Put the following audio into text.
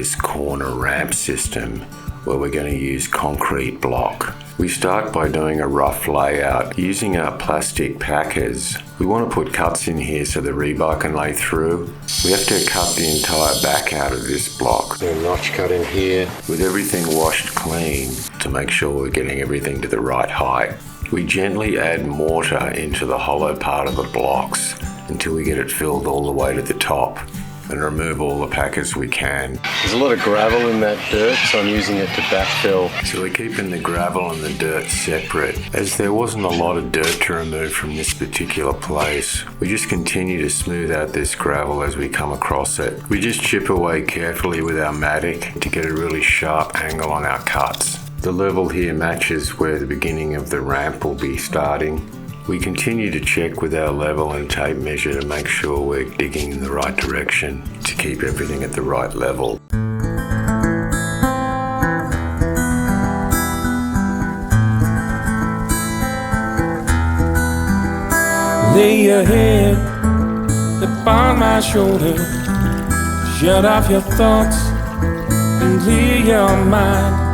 this corner ramp system where we're going to use concrete block. We start by doing a rough layout using our plastic packers. We want to put cuts in here so the rebar can lay through. We have to cut the entire back out of this block. So a notch cut in here with everything washed clean to make sure we're getting everything to the right height. We gently add mortar into the hollow part of the blocks until we get it filled all the way to the top, and remove all the packers we can. There's a lot of gravel in that dirt, so I'm using it to backfill. So we're keeping the gravel and the dirt separate. As there wasn't a lot of dirt to remove from this particular place, we just continue to smooth out this gravel as we come across it. We just chip away carefully with our matic to get a really sharp angle on our cuts. The level here matches where the beginning of the ramp will be starting. We continue to check with our level and tape measure to make sure we're digging in the right direction to keep everything at the right level. Lay your head upon my shoulder, shut off your thoughts and clear your mind.